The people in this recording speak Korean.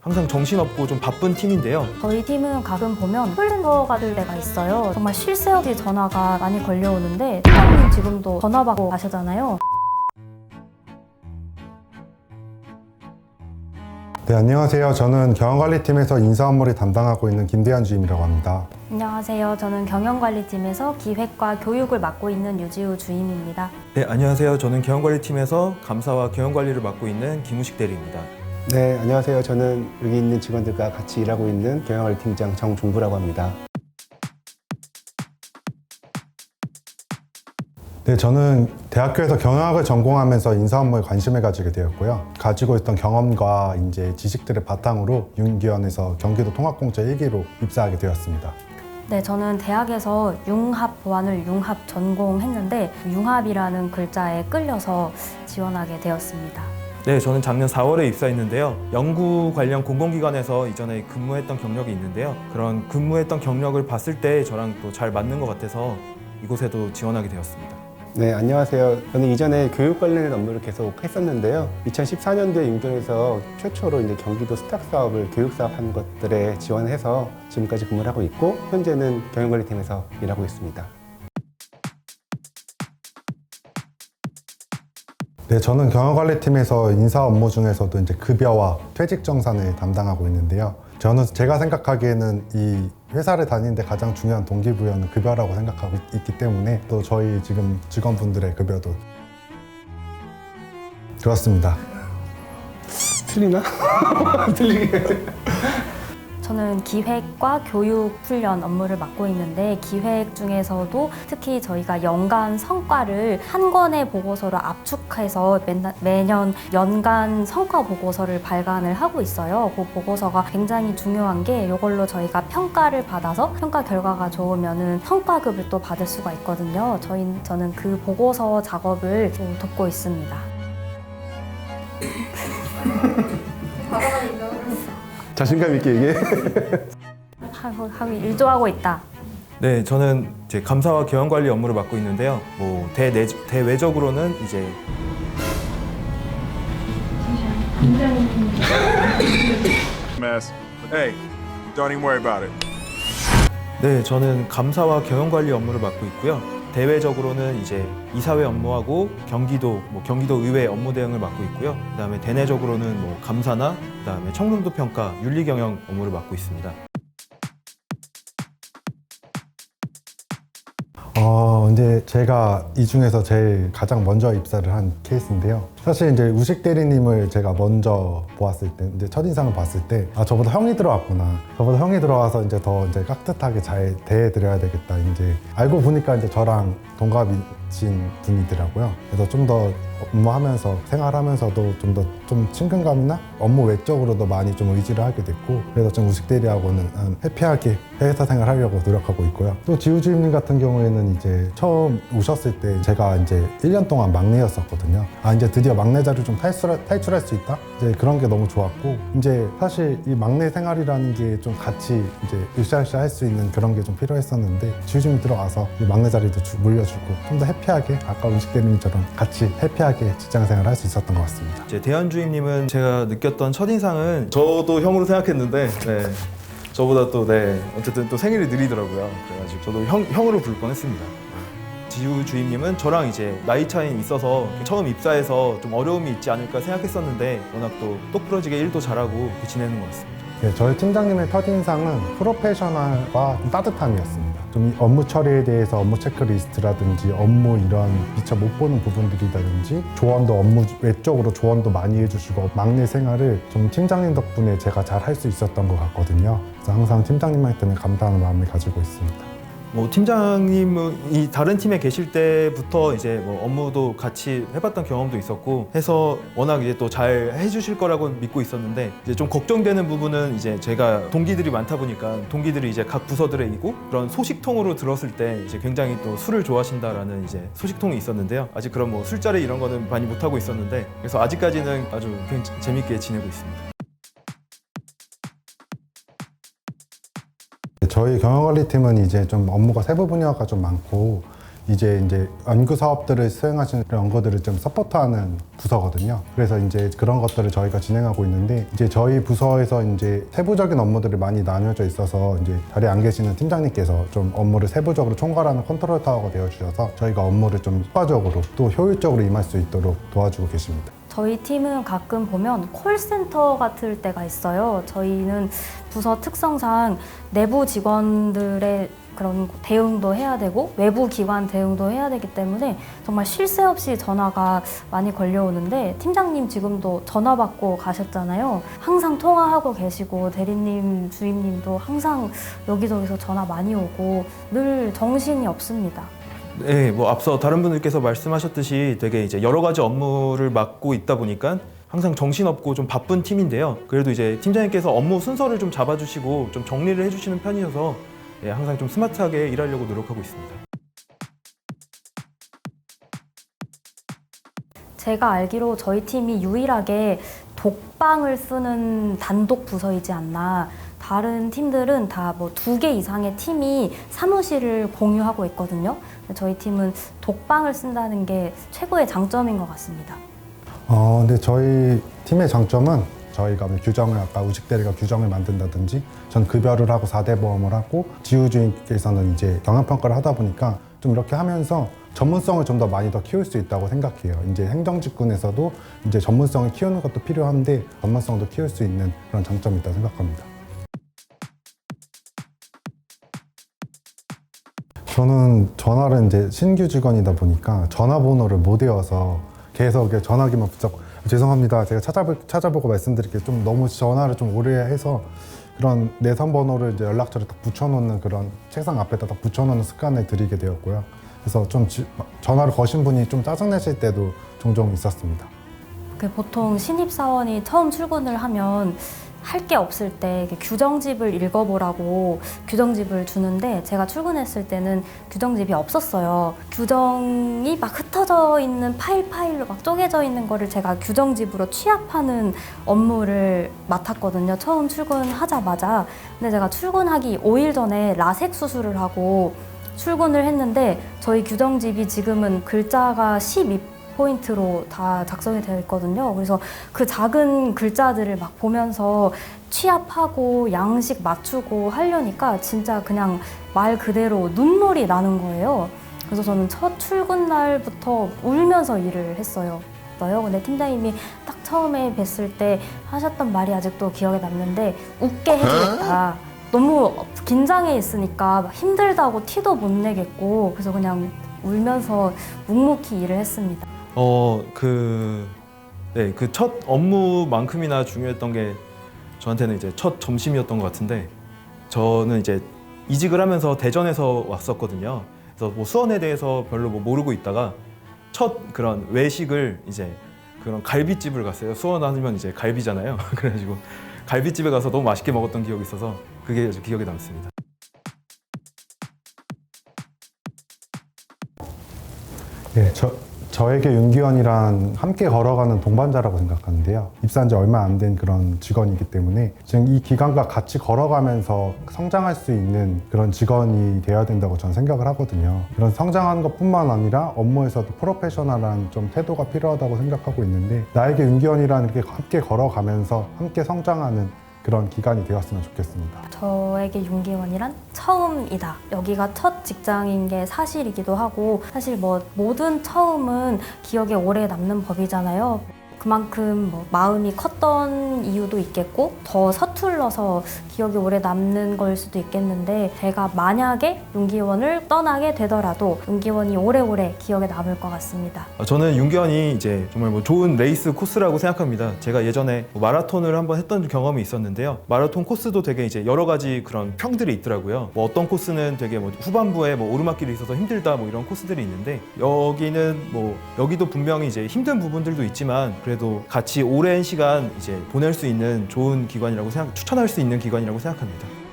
항상 정신없고 좀 바쁜 팀인데요. 저희 팀은 가끔 보면 콜센터가 될 때가 있어요. 정말 쉴 새 없이 전화가 많이 걸려오는데 팀장님 지금도 전화 받고 가시잖아요. 네, 안녕하세요. 저는 경영관리팀에서 인사 업무를 담당하고 있는 김대현 주임이라고 합니다. 안녕하세요. 저는 경영관리팀에서 기획과 교육을 맡고 있는 유지우 주임입니다. 네, 안녕하세요. 저는 경영관리팀에서 감사와 경영관리를 맡고 있는 김우식 대리입니다. 네, 안녕하세요. 저는 여기 있는 직원들과 같이 일하고 있는 경영관리팀장 정종부라고 합니다. 네, 저는 대학교에서 경영학을 전공하면서 인사 업무에 관심을 가지게 되었고요. 가지고 있던 경험과 이제 지식들을 바탕으로 융기원에서 경기도 통합공채 1기로 입사하게 되었습니다. 네, 저는 대학에서 융합 보안을 융합 전공했는데 융합이라는 글자에 끌려서 지원하게 되었습니다. 네, 저는 작년 4월에 입사했는데요. 연구 관련 공공기관에서 이전에 근무했던 경력이 있는데요. 그런 근무했던 경력을 봤을 때 저랑 또 잘 맞는 것 같아서 이곳에도 지원하게 되었습니다. 네, 안녕하세요. 저는 이전에 교육 관련된 업무를 계속 했었는데요. 2014년도에 융기원에서 최초로 이제 경기도 스탁 사업을 교육 사업한 것들에 지원해서 지금까지 근무를 하고 있고 현재는 경영관리팀에서 일하고 있습니다. 네, 저는 경영관리팀에서 인사 업무 중에서도 이제 급여와 퇴직 정산을 담당하고 있는데요. 저는 제가 생각하기에는 이 회사를 다니는데 가장 중요한 동기부여는 급여라고 생각하고 있기 때문에 또 저희 지금 직원분들의 급여도 그렇습니다. 틀리나? 틀리게. 저는 기획과 교육 훈련 업무를 맡고 있는데 기획 중에서도 특히 저희가 연간 성과를 한 권의 보고서로 압축해서 매년 연간 성과 보고서를 발간을 하고 있어요. 그 보고서가 굉장히 중요한 게 이걸로 저희가 평가를 받아서 평가 결과가 좋으면은 성과급을 또 받을 수가 있거든요. 저는 그 보고서 작업을 또 돕고 있습니다. 자신감 있게 얘기해. 하고 일조하고 있다. 네, 저는 이제 감사와 경영관리 업무를 맡고 있는데요. 뭐 대외적으로는 이제 mess. Hey, don't even worry about it. 네, 저는 감사와 경영관리 업무를 맡고 있고요. 대외적으로는 이제 이사회 업무하고 경기도 의회 업무 대응을 맡고 있고요. 그다음에 대내적으로는 뭐 감사나 그다음에 청렴도 평가, 윤리 경영 업무를 맡고 있습니다. 이제 제가 이 중에서 제일 가장 먼저 입사를 한 케이스인데요. 사실 이제 우식 대리님을 제가 먼저 보았을 때, 이제 첫인상을 봤을 때, 아, 저보다 형이 들어왔구나. 저보다 형이 들어와서 이제 더 이제 깍듯하게 잘 대해드려야 되겠다. 이제 알고 보니까 이제 저랑 동갑이신 분이더라고요. 그래서 좀 더 업무하면서 생활하면서도 좀 친근감이나 업무 외적으로도 많이 좀 의지를 하게 됐고, 그래서 좀 우식 대리하고는 해피하게 회사 생활하려고 노력하고 있고요. 또 지우 주임님 같은 경우에는 이제 처음 오셨을 때 제가 이제 1년 동안 막내였었거든요. 이제 드디어 막내 자리를 좀 탈출할 수 있다? 이제 그런 게 너무 좋았고, 이제 사실 이 막내 생활이라는 게 좀 같이 이제 으쌰으쌰 할 수 있는 그런 게 좀 필요했었는데, 지우 주임이 들어와서 이 막내 자리도 물려주고 좀 더 해피하게, 아까 우식 대리님처럼 같이 해피하게 직장 생활을 할 수 있었던 것 같습니다. 이제 대현 주임님은 제가 느꼈던 첫인상은 저도 형으로 생각했는데 네, 저보다 또 어쨌든 또 생일이 느리더라고요. 그래가지고 저도 형으로 부를 뻔했습니다. 지우 주임님은 저랑 이제 나이 차이는 있어서 처음 입사해서 좀 어려움이 있지 않을까 생각했었는데 워낙 또 똑부러지게 일도 잘하고 이렇게 지내는 것 같습니다. 네, 저희 팀장님의 첫인상은 프로페셔널과 좀 따뜻함이었습니다. 좀 이 업무 처리에 대해서 업무 체크리스트라든지 업무 이런 미처 못 보는 부분들이라든지 조언도 업무 외적으로 조언도 많이 해주시고 막내 생활을 좀 팀장님 덕분에 제가 잘 할 수 있었던 것 같거든요. 그래서 항상 팀장님한테는 감사하는 마음을 가지고 있습니다. 뭐 팀장님이 다른 팀에 계실 때부터 이제 뭐 업무도 같이 해봤던 경험도 있었고 해서 워낙 이제 또 잘 해주실 거라고 믿고 있었는데 이제 좀 걱정되는 부분은 이제 제가 동기들이 많다 보니까 동기들이 이제 각 부서들에 있고 그런 소식통으로 들었을 때 이제 굉장히 또 술을 좋아하신다라는 이제 소식통이 있었는데요. 아직 그런 뭐 술자리 이런 거는 많이 못 하고 있었는데 그래서 아직까지는 아주 굉장히 재밌게 지내고 있습니다. 저희 경영관리팀은 이제 좀 업무가 세부 분야가 좀 많고 이제 연구 사업들을 수행하시는 연구들을 좀 서포트하는 부서거든요. 그래서 이제 그런 것들을 저희가 진행하고 있는데 이제 저희 부서에서 이제 세부적인 업무들이 많이 나뉘어져 있어서 이제 자리에 안 계시는 팀장님께서 좀 업무를 세부적으로 총괄하는 컨트롤 타워가 되어 주셔서 저희가 업무를 좀 효과적으로 또 효율적으로 임할 수 있도록 도와주고 계십니다. 저희 팀은 가끔 보면 콜센터 같을 때가 있어요. 저희는 부서 특성상 내부 직원들의 그런 대응도 해야 되고 외부 기관 대응도 해야 되기 때문에 정말 쉴 새 없이 전화가 많이 걸려오는데 팀장님 지금도 전화 받고 가셨잖아요. 항상 통화하고 계시고 대리님, 주임님도 항상 여기저기서 전화 많이 오고 늘 정신이 없습니다. 네, 뭐 앞서 다른 분들께서 말씀하셨듯이 되게 이제 여러 가지 업무를 맡고 있다 보니까 항상 정신없고 좀 바쁜 팀인데요. 그래도 이제 팀장님께서 업무 순서를 좀 잡아주시고 좀 정리를 해주시는 편이어서 항상 좀 스마트하게 일하려고 노력하고 있습니다. 제가 알기로 저희 팀이 유일하게 독방을 쓰는 단독 부서이지 않나. 다른 팀들은 다 뭐 2개 이상의 팀이 사무실을 공유하고 있거든요. 저희 팀은 독방을 쓴다는 게 최고의 장점인 것 같습니다. 근데 저희 팀의 장점은 저희가 뭐 규정을 아까 우식대리가 규정을 만든다든지 전 급여를 하고 4대 보험을 하고 지우주인께서는 이제 경영평가를 하다 보니까 좀 이렇게 하면서 전문성을 좀 더 많이 더 키울 수 있다고 생각해요. 이제 행정직군에서도 이제 전문성을 키우는 것도 필요한데 전문성도 키울 수 있는 그런 장점이 있다고 생각합니다. 저는 전화를 이제 신규 직원이다 보니까 전화번호를 못 외워서 계속 전화기만 붙잡고 죄송합니다. 제가 찾아보고 말씀드릴게요. 좀 너무 전화를 좀 오래 해서 그런 내선 번호를 이제 연락처를 딱 붙여놓는 그런 책상 앞에다 딱 붙여놓는 습관을 들이게 되었고요. 그래서 좀 전화를 거신 분이 좀 짜증내실 때도 종종 있었습니다. 보통 신입사원이 처음 출근을 하면 할 게 없을 때 규정집을 읽어보라고 규정집을 주는데 제가 출근했을 때는 규정집이 없었어요. 규정이 막 흩어져 있는 파일로 막 쪼개져 있는 거를 제가 규정집으로 취합하는 업무를 맡았거든요. 처음 출근하자마자. 근데 제가 출근하기 5일 전에 라섹 수술을 하고 출근을 했는데 저희 규정집이 지금은 글자가 12포인트로 다 작성이 되어 있거든요. 그래서 그 작은 글자들을 막 보면서 취합하고 양식 맞추고 하려니까 진짜 그냥 말 그대로 눈물이 나는 거예요. 그래서 저는 첫 출근 날부터 울면서 일을 했어요. 근데 팀장님이 딱 처음에 뵀을 때 하셨던 말이 아직도 기억에 남는데 웃게 해주겠다. 너무 긴장해 있으니까 힘들다고 티도 못 내겠고 그래서 그냥 울면서 묵묵히 일을 했습니다. 그 첫 업무만큼이나 중요했던 게 저한테는 이제 첫 점심이었던 것 같은데 저는 이제 이직을 하면서 대전에서 왔었거든요. 그래서 뭐 수원에 대해서 별로 뭐 모르고 있다가 첫 그런 외식을 이제 그런 갈비집을 갔어요. 수원 하면 이제 갈비잖아요. 그래가지고 갈비집에 가서 너무 맛있게 먹었던 기억이 있어서 그게 아주 기억에 남습니다. 예, 저에게 윤기원이란 함께 걸어가는 동반자라고 생각하는데요. 입사한 지 얼마 안 된 그런 직원이기 때문에 지금 이 기간과 같이 걸어가면서 성장할 수 있는 그런 직원이 되어야 된다고 저는 생각을 하거든요. 이런 성장하는 것뿐만 아니라 업무에서도 프로페셔널한 좀 태도가 필요하다고 생각하고 있는데 나에게 윤기원이란 이렇게 함께 걸어가면서 함께 성장하는 그런 기간이 되었으면 좋겠습니다. 저에게 윤기원이란 처음이다. 여기가 첫 직장인 게 사실이기도 하고 사실 뭐 모든 처음은 기억에 오래 남는 법이잖아요. 그만큼 뭐 마음이 컸던 이유도 있겠고 더 서툴러서 기억이 오래 남는 걸 수도 있겠는데 제가 만약에 윤기원을 떠나게 되더라도 윤기원이 오래오래 기억에 남을 것 같습니다. 저는 윤기원이 이제 정말 뭐 좋은 레이스 코스라고 생각합니다. 제가 예전에 마라톤을 한번 했던 경험이 있었는데요. 마라톤 코스도 되게 이제 여러 가지 그런 평들이 있더라고요. 뭐 어떤 코스는 되게 뭐 후반부에 뭐 오르막길이 있어서 힘들다 뭐 이런 코스들이 있는데 여기도 분명히 이제 힘든 부분들도 있지만 그래도 같이 오랜 시간 이제 보낼 수 있는 좋은 기관이라고 추천할 수 있는 기관이라고 생각합니다.